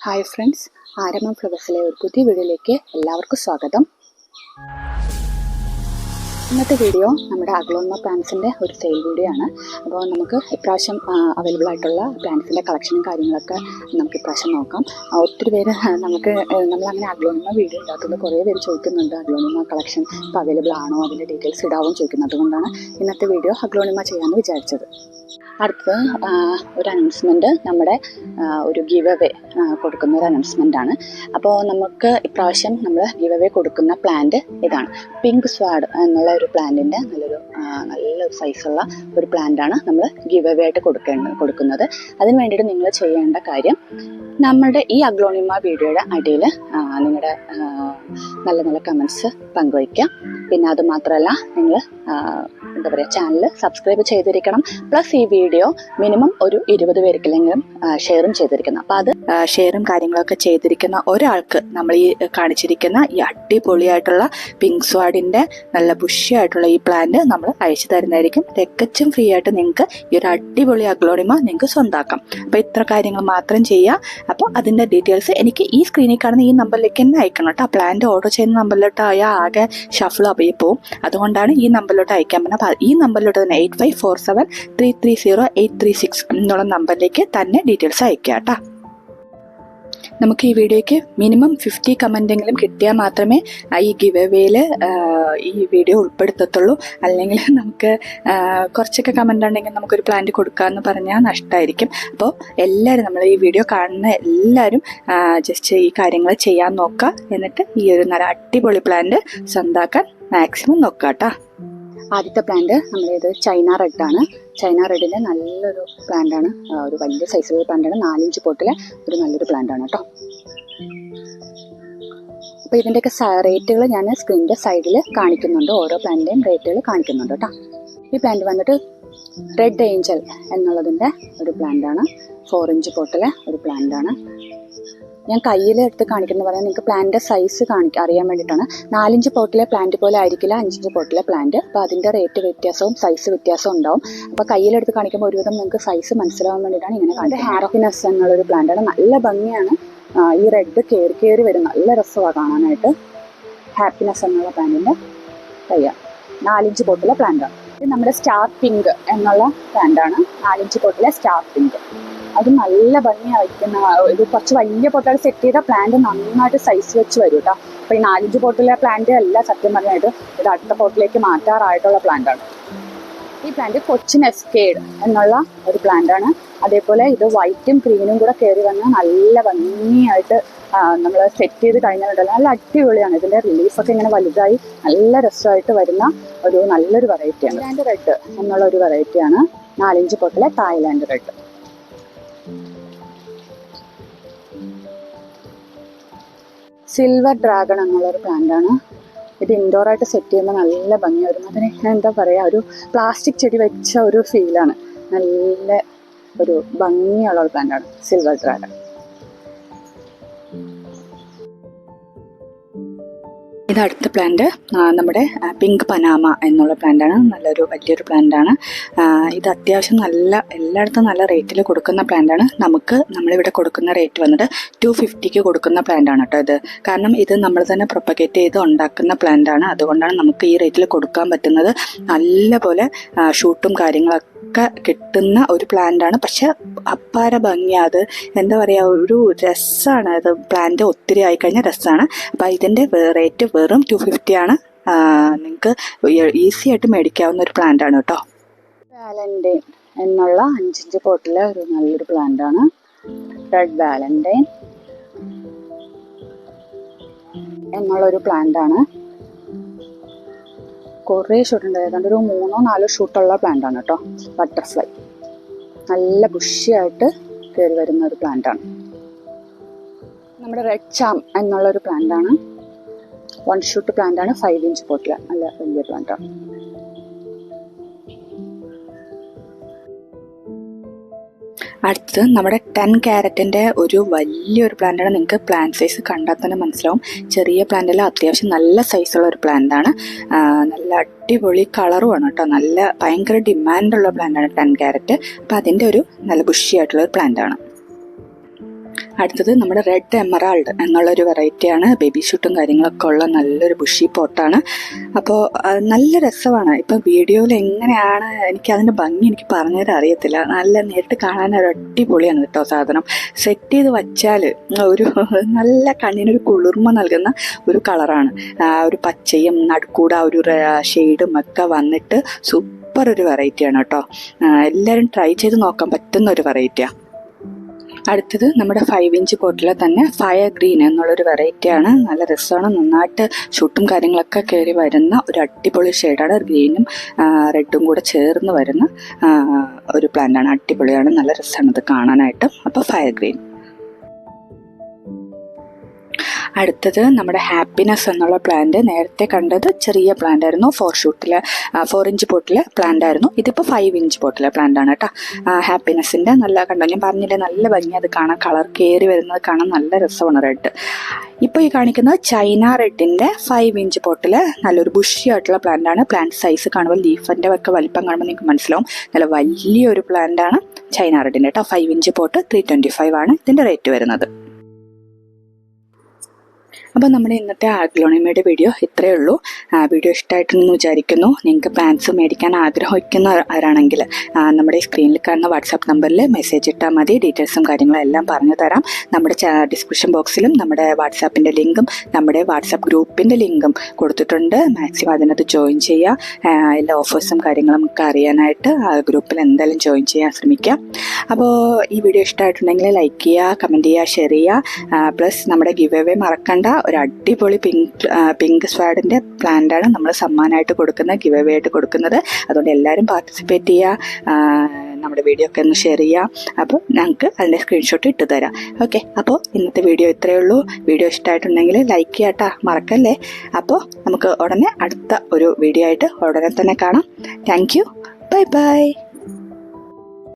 Hi friends, ആരമം ഫ്ലവേഴ്സിലെ ഒരു പുതിയ വീഡിയോയിലേക്ക് എല്ലാവർക്കും സ്വാഗതം. ഇന്നത്തെ വീഡിയോ നമ്മുടെ അഗ്ലോണിമ പ്ലാന്റ്സിൻ്റെ ഒരു സെയിൽ വീഡിയോ ആണ്. അപ്പോൾ നമുക്ക് ഇപ്രാവശ്യം അവൈലബിൾ ആയിട്ടുള്ള പ്ലാന്റ്സിൻ്റെ കളക്ഷനും കാര്യങ്ങളൊക്കെ നമുക്ക് ഇപ്രാവശ്യം നോക്കാം. ഒത്തിരി പേര് നമ്മളങ്ങനെ അഗ്ലോണിമ വീഡിയോ ഇല്ലാത്തത് കുറേ പേര് ചോദിക്കുന്നുണ്ട്, അഗ്ലോണിമ കളക്ഷൻ ഇപ്പോൾ അവൈലബിൾ ആണോ, അതിൻ്റെ ഡീറ്റെയിൽസ് ഇടാവും ചോദിക്കുന്നത്. അതുകൊണ്ടാണ് ഇന്നത്തെ വീഡിയോ അഗ്ലോണിമ ചെയ്യാമെന്ന് വിചാരിച്ചത്. അടുത്ത് ഒരു അനൗൺസ്മെൻറ്റ്, നമ്മുടെ ഒരു ഗിവ് അവേ കൊടുക്കുന്ന ഒരു അനൗൺസ്മെൻ്റ് ആണ്. അപ്പോൾ നമുക്ക് ഇപ്രാവശ്യം നമ്മൾ ഗിവ് അവേ കൊടുക്കുന്ന പ്ലാന്റ് ഇതാണ്. പിങ്ക് സ്വാഡ് എന്നുള്ള ഒരു പ്ലാന്റിൻ്റെ നല്ലൊരു സൈസുള്ള ഒരു പ്ലാന്റാണ് നമ്മൾ ഗിവ് അവേ ആയിട്ട് കൊടുക്കുന്നത്. അതിന് വേണ്ടിയിട്ട് നിങ്ങൾ ചെയ്യേണ്ട കാര്യം, നമ്മളുടെ ഈ അഗ്ലോണിമ വീഡിയോയുടെ അടിയിൽ നിങ്ങളുടെ നല്ല നല്ല കമൻറ്റ്സ് പങ്കുവയ്ക്കാം. പിന്നെ അതുമാത്രമല്ല, നിങ്ങൾ ചാനൽ സബ്സ്ക്രൈബ് ചെയ്തിരിക്കണം. പ്ലസ് ഈ വീഡിയോ മിനിമം ഒരു 20 പേർക്കെങ്കിലും ഷെയറും ചെയ്തിരിക്കണം. അപ്പോൾ അത് ഷെയറും കാര്യങ്ങളൊക്കെ ചെയ്തിരിക്കുന്ന ഒരാൾക്ക് നമ്മൾ ഈ കാണിച്ചിരിക്കുന്ന ഈ അടിപൊളിയായിട്ടുള്ള പിങ്ക് സ്വാഡിൻ്റെ നല്ല ബുഷിയായിട്ടുള്ള ഈ പ്ലാന്റ് നമ്മൾ അയച്ചു തരുന്നതായിരിക്കും. തികച്ചും ഫ്രീ ആയിട്ട് നിങ്ങൾക്ക് ഈ ഒരു അടിപൊളി അഗ്ലോണിമ നിങ്ങൾക്ക് സ്വന്തമാക്കാം. അപ്പോൾ ഇത്ര കാര്യങ്ങൾ മാത്രം ചെയ്യുക. അപ്പോൾ അതിൻ്റെ ഡീറ്റെയിൽസ് എനിക്ക് ഈ സ്ക്രീനിൽ കാണുന്ന ഈ നമ്പറിലേക്ക് തന്നെ അയക്കണം കേട്ടോ. ആ പ്ലാന്റ് ഓർഡർ ചെയ്യുന്ന നമ്പറിലോട്ട് ആയാൽ ആകെ ഷഫിൾ അപ്പയി പോവും. അതുകൊണ്ടാണ് ഈ നമ്പറിലോട്ട് അയക്കാൻ പറഞ്ഞത്. അപ്പോൾ ഈ നമ്പറിലോട്ട് തന്നെ 8547330836 എന്നുള്ള നമ്പറിലേക്ക് തന്നെ ഡീറ്റെയിൽസ് അയക്കുക കേട്ടോ. നമുക്ക് ഈ വീഡിയോയ്ക്ക് മിനിമം 50 കമൻറ്റെങ്കിലും കിട്ടിയാൽ മാത്രമേ ഈ ഗിവ് അവേയിൽ ഈ വീഡിയോ ഉൾപ്പെടുത്തത്തുള്ളൂ. അല്ലെങ്കിൽ നമുക്ക് കുറച്ചൊക്കെ കമൻ്റ് ഉണ്ടെങ്കിൽ നമുക്കൊരു പ്ലാന്റ് കൊടുക്കാമെന്ന് പറഞ്ഞാൽ നഷ്ടമായിരിക്കും. അപ്പോൾ എല്ലാവരും, നമ്മൾ ഈ വീഡിയോ കാണുന്ന എല്ലാവരും ജസ്റ്റ് ഈ കാര്യങ്ങൾ ചെയ്യാൻ നോക്കുക. എന്നിട്ട് ഈ ഒരു നല്ല അടിപൊളി പ്ലാന്റ് സ്വന്തമാക്കാൻ മാക്സിമം നോക്കുക കേട്ടോ. ആദ്യത്തെ പ്ലാന്റ് നമ്മളിത് ചൈന റെഡാണ്. ചൈന റെഡിൻ്റെ നല്ലൊരു പ്ലാന്റാണ്, ഒരു വലിയ സൈസുള്ള പ്ലാന്റാണ്. 4 ഇഞ്ച് പോട്ടിലെ ഒരു നല്ലൊരു പ്ലാന്റാണ് കേട്ടോ. അപ്പോൾ ഇതിൻ്റെയൊക്കെ റേറ്റുകൾ ഞാൻ സ്ക്രീനിൻ്റെ സൈഡിൽ കാണിക്കുന്നുണ്ട്. ഓരോ പ്ലാന്റിൻ്റെയും റേറ്റുകൾ കാണിക്കുന്നുണ്ട് കേട്ടോ. ഈ പ്ലാന്റ് വന്നിട്ട് റെഡ് ഏഞ്ചൽ എന്നുള്ളതിൻ്റെ ഒരു പ്ലാന്റാണ്. 4 ഇഞ്ച് പോട്ടിലെ ഒരു പ്ലാന്റാണ്. ഞാൻ കയ്യിലെടുത്ത് കാണിക്കുന്നത് പറഞ്ഞാൽ നിങ്ങൾക്ക് പ്ലാന്റിൻ്റെ സൈസ് അറിയാൻ വേണ്ടിയിട്ടാണ്. 4 ഇഞ്ച് പോട്ടിലെ പ്ലാന്റ് പോലെ ആയിരിക്കില്ല 5 ഇഞ്ച് പോട്ടിലെ പ്ലാന്റ്. അപ്പോൾ അതിൻ്റെ റേറ്റ് വ്യത്യാസവും സൈസ് വ്യത്യാസവും ഉണ്ടാവും. അപ്പോൾ കയ്യിലെടുത്ത് കാണിക്കുമ്പോൾ ഒരുവിധം നിങ്ങൾക്ക് സൈസ് മനസ്സിലാവാൻ വേണ്ടിയിട്ടാണ് ഇങ്ങനെ കാണിക്കുന്നത്. ഹാപ്പിനെസ് എന്നുള്ളൊരു പ്ലാന്റാണ്. നല്ല ഭംഗിയാണ്. ഈ റെഡ് കയറി വരും, നല്ല രസമാണ് കാണാനായിട്ട്. ഹാപ്പിനെസ് എന്നുള്ള പ്ലാന്റിൻ്റെ കയ്യാണ്. 4 ഇഞ്ച് പോട്ടിലെ പ്ലാന്റാണ്. ഇത് നമ്മുടെ സ്റ്റാർ പിങ്ക് എന്നുള്ള പ്ലാന്റാണ്. 4 ഇഞ്ച് പോട്ടിലെ സ്റ്റാർ പിങ്ക്. അത് നല്ല ഭംഗിയായിരിക്കുന്ന, ഇത് കുറച്ച് വലിയ പോട്ടുകൾ സെറ്റ് ചെയ്ത പ്ലാന്റ് നന്നായിട്ട് സൈസ് വെച്ച് വരും കേട്ടോ. അപ്പോൾ ഈ 4 ഇഞ്ച് പോട്ടിലെ പ്ലാന്റ് അല്ല സത്യം പറഞ്ഞായിട്ട്, ഇത് അടുത്ത പോട്ടിലേക്ക് മാറ്റാറായിട്ടുള്ള പ്ലാന്റാണ്. ഈ പ്ലാന്റ് കൊച്ചിൻ എസ്കേഡ് എന്നുള്ള ഒരു പ്ലാന്റാണ്. അതേപോലെ ഇത് വൈറ്റും ക്രീനും കൂടെ കയറി വന്ന് നല്ല ഭംഗിയായിട്ട് നമ്മൾ സെറ്റ് ചെയ്ത് കഴിഞ്ഞിട്ടുണ്ടല്ലോ, നല്ല അടിപൊളിയാണ്. ഇതിൻ്റെ റിലീഫൊക്കെ ഇങ്ങനെ വലുതായി നല്ല രസമായിട്ട് വരുന്ന ഒരു നല്ലൊരു വെറൈറ്റിയാണ്. തായ്ലാൻഡ് റെഡ് എന്നുള്ള ഒരു വെറൈറ്റിയാണ്. 4 ഇഞ്ച് പോട്ടിലെ തായ്ലാൻഡ് റെഡ്. സിൽവർ ഡ്രാഗൺ എന്നുള്ളൊരു പ്ലാന്റാണ്. ഇത് ഇൻഡോറായിട്ട് സെറ്റ് ചെയ്യുമ്പോൾ നല്ല ഭംഗി വരും. അതിന് എന്താ പറയുക, ഒരു പ്ലാസ്റ്റിക് ചെടി വെച്ച ഒരു ഫീലാണ്. നല്ല ഒരു ഭംഗിയുള്ള ഒരു പ്ലാന്റാണ് സിൽവർ ഡ്രാഗൺ. ഇത് അടുത്ത പ്ലാന്റ് നമ്മുടെ പിങ്ക് പനാമ എന്നുള്ള പ്ലാന്റാണ്. നല്ലൊരു വലിയൊരു പ്ലാന്റാണ്. ഇത് അത്യാവശ്യം എല്ലായിടത്തും നല്ല റേറ്റിൽ കൊടുക്കുന്ന പ്ലാന്റാണ്. നമ്മളിവിടെ കൊടുക്കുന്ന റേറ്റ് വന്നിട്ട് 250 കൊടുക്കുന്ന പ്ലാന്റാണ് കേട്ടോ ഇത്. കാരണം ഇത് നമ്മൾ തന്നെ പ്രൊപ്പഗേറ്റ് ചെയ്ത് ഉണ്ടാക്കുന്ന പ്ലാന്റാണ്. അതുകൊണ്ടാണ് നമുക്ക് ഈ റേറ്റിൽ കൊടുക്കാൻ പറ്റുന്നത്. നല്ലപോലെ ഷൂട്ടും കാര്യങ്ങളൊക്കെ കിട്ടുന്ന ഒരു പ്ലാന്റാണ്. പക്ഷെ അപ്പാര ഭംഗിയാണ്. അത് എന്താ പറയുക, ഒരു രസമാണ്. അത് പ്ലാന്റ് ഒത്തിരി ആയിക്കഴിഞ്ഞാൽ രസമാണ്. അപ്പോൾ ഇതിൻ്റെ റേറ്റ് വെറും 250 ആണ്. നിങ്ങൾക്ക് ഈസി ആയിട്ട് മേടിക്കാവുന്ന ഒരു പ്ലാന്റാണ് കേട്ടോ. വാലന്റൈൻ എന്നുള്ള 5 ഇഞ്ച് പോട്ടിലെ ഒരു നല്ലൊരു പ്ലാന്റാണ്. റെഡ് വാലന്റൈൻ എന്നുള്ളൊരു പ്ലാന്റാണ്. കുറേ ഷൂട്ടുണ്ട്, ഏതാണ്ട് ഒരു 3-4 ഷൂട്ടുള്ള പ്ലാന്റാണ് കേട്ടോ. ബട്ടർഫ്ലൈ നല്ല ബുഷിയായിട്ട് കയറി വരുന്ന ഒരു പ്ലാന്റാണ്. നമ്മുടെ റെഡ് ചാം എന്നുള്ളൊരു പ്ലാന്റാണ്. 1 ഷൂട്ട് പ്ലാന്റാണ്. 5 ഇഞ്ച് പോട്ടിൽ നല്ല വലിയ പ്ലാന്റാണ്. അടുത്തത് നമ്മുടെ 10 ക്യാരറ്റിൻ്റെ ഒരു വലിയൊരു പ്ലാന്റാണ്. നിങ്ങൾക്ക് പ്ലാന്റ് സൈസ് കണ്ടാൽ തന്നെ മനസ്സിലാവും. ചെറിയ പ്ലാന്റല്ല, അത്യാവശ്യം നല്ല സൈസുള്ള ഒരു പ്ലാന്റാണ്. നല്ല അടിപൊളി കളറുമാണ് കേട്ടോ. നല്ല ഭയങ്കര ഡിമാൻഡുള്ള പ്ലാന്റാണ് 10 ക്യാരറ്റ്. അപ്പോൾ അതിൻ്റെ ഒരു നല്ല ബുഷിയായിട്ടുള്ള ഒരു പ്ലാന്റാണ്. അടുത്തത് നമ്മുടെ റെഡ് എമറാൾഡ് എന്നുള്ളൊരു വെറൈറ്റിയാണ്. ബേബി ഷൂട്ടും കാര്യങ്ങളൊക്കെ ഉള്ള നല്ലൊരു ബുഷി പോട്ടാണ്. അപ്പോൾ നല്ല രസമാണ്. ഇപ്പം വീഡിയോയിൽ എങ്ങനെയാണ് അതിൻ്റെ ഭംഗി എനിക്ക് പറഞ്ഞുതരാൻ അറിയത്തില്ല. നല്ല നേരിട്ട് കാണാൻ ഒരു അടിപൊളിയാണ് കേട്ടോ സാധനം. സെറ്റ് ചെയ്ത് വച്ചാൽ ഒരു നല്ല കണ്ണിനൊരു കുളിർമ നൽകുന്ന ഒരു കളറാണ്. ഒരു പച്ചയും നടുക്കൂടെ ഒരു ഷെയ്ഡും ഒക്കെ വന്നിട്ട് സൂപ്പർ ഒരു വെറൈറ്റിയാണ് കേട്ടോ. എല്ലാവരും ട്രൈ ചെയ്ത് നോക്കാൻ പറ്റുന്ന ഒരു വെറൈറ്റിയാണ്. അടുത്തത് നമ്മുടെ 5 ഇഞ്ച് പോട്ടിലെ തന്നെ ഫയർ ഗ്രീൻ എന്നുള്ളൊരു വെറൈറ്റിയാണ്. നല്ല രസമാണ്. നന്നായിട്ട് ഷൂട്ടും കാര്യങ്ങളൊക്കെ കയറി വരുന്ന ഒരു അടിപൊളി ഷെയ്ഡാണ്. ഗ്രീനും റെഡും കൂടെ ചേർന്ന് വരുന്ന ഒരു പ്ലാന്റാണ്. അടിപൊളിയാണ്, നല്ല രസമാണ് ഇത് കാണാനായിട്ട്. അപ്പോൾ ഫയർ ഗ്രീൻ. അടുത്തത് നമ്മുടെ ഹാപ്പിനെസ് എന്നുള്ള പ്ലാന്റ്. നേരത്തെ കണ്ടത് ചെറിയ പ്ലാന്റ് ആയിരുന്നു, 4 ഇഞ്ച് പോട്ടിലെ പ്ലാന്റ് ആയിരുന്നു. ഇതിപ്പോൾ 5 ഇഞ്ച് പോട്ടിലെ പ്ലാന്റ് ആണ് കേട്ടോ. ഹാപ്പിനെസ്സിൻ്റെ നല്ല കണ്ടോ, ഞാൻ പറഞ്ഞില്ലേ നല്ല ഭംഗി അത് കാണാൻ, കളർ കയറി വരുന്നത് കാണാൻ നല്ല രസമാണ് റെഡ്. ഇപ്പോൾ ഈ കാണിക്കുന്നത് ചൈന റെഡിൻ്റെ 5 ഇഞ്ച് പോട്ടിൽ നല്ലൊരു ബുഷി ആയിട്ടുള്ള പ്ലാന്റ് ആണ്. പ്ലാന്റ് സൈസ് കാണുമ്പോൾ ലീഫിൻ്റെ ഒക്കെ വലിപ്പം കാണുമ്പോൾ നിങ്ങൾക്ക് മനസ്സിലാവും. നല്ല വലിയൊരു പ്ലാന്റ് ആണ് ചൈന റെഡിൻ്റെ കേട്ടോ. 5 ഇഞ്ച് പോട്ട് 325 ആണ് ഇതിൻ്റെ റേറ്റ് വരുന്നത്. അപ്പോൾ നമ്മുടെ ഇന്നത്തെ ആഗ്ലോണിമയുടെ വീഡിയോ ഇത്രയേ ഉള്ളൂ. വീഡിയോ ഇഷ്ടമായിട്ടുണ്ടെന്ന് വിചാരിക്കുന്നു. നിങ്ങൾക്ക് പ്ലാന്റ്സ് മേടിക്കാൻ ആഗ്രഹിക്കുന്നവരാണെങ്കിൽ നമ്മുടെ സ്ക്രീനിൽ കാണുന്ന വാട്സാപ്പ് നമ്പറിൽ മെസ്സേജ് ഇട്ടാൽ മതി. ഡീറ്റെയിൽസും കാര്യങ്ങളും എല്ലാം പറഞ്ഞു തരാം. നമ്മുടെ ഡിസ്ക്രിപ്ഷൻ ബോക്സിലും നമ്മുടെ വാട്സാപ്പിൻ്റെ ലിങ്കും നമ്മുടെ വാട്സാപ്പ് ഗ്രൂപ്പിൻ്റെ ലിങ്കും കൊടുത്തിട്ടുണ്ട്. മാക്സിമം അതിനകത്ത് ജോയിൻ ചെയ്യുക. എല്ലാ ഓഫേഴ്സും കാര്യങ്ങളും ഒക്കെ അറിയാനായിട്ട് ആ ഗ്രൂപ്പിൽ എന്തായാലും ജോയിൻ ചെയ്യാൻ ശ്രമിക്കുക. അപ്പോൾ ഈ വീഡിയോ ഇഷ്ടമായിട്ടുണ്ടെങ്കിൽ ലൈക്ക് ചെയ്യുക, കമൻറ്റ് ചെയ്യുക, ഷെയർ ചെയ്യുക. പ്ലസ് നമ്മുടെ ഗിവ് അവേ മറക്കണ്ട. ഒരു അടിപൊളി പിങ്ക് സ്വാഡിൻ്റെ പ്ലാന്റാണ് നമ്മൾ സമ്മാനമായിട്ട് കൊടുക്കുന്നത്, ഗിവ് അവേ ആയിട്ട് കൊടുക്കുന്നത്. അതുകൊണ്ട് എല്ലാവരും പാർട്ടിസിപ്പേറ്റ് ചെയ്യുക. നമ്മുടെ വീഡിയോ ഒക്കെ ഒന്ന് ഷെയർ ചെയ്യുക. അപ്പോൾ ഞങ്ങൾക്ക് അതിൻ്റെ സ്ക്രീൻഷോട്ട് ഇട്ട് തരാം. ഓക്കെ, അപ്പോൾ ഇന്നത്തെ വീഡിയോ ഇത്രയേ ഉള്ളൂ. വീഡിയോ ഇഷ്ടമായിട്ടുണ്ടെങ്കിൽ ലൈക്ക് ചെയ്യാട്ടോ, മറക്കല്ലേ. അപ്പോൾ നമുക്ക് ഉടനെ അടുത്ത ഒരു വീഡിയോ ആയിട്ട് ഉടനെ തന്നെ കാണാം. Thank you. Bye bye.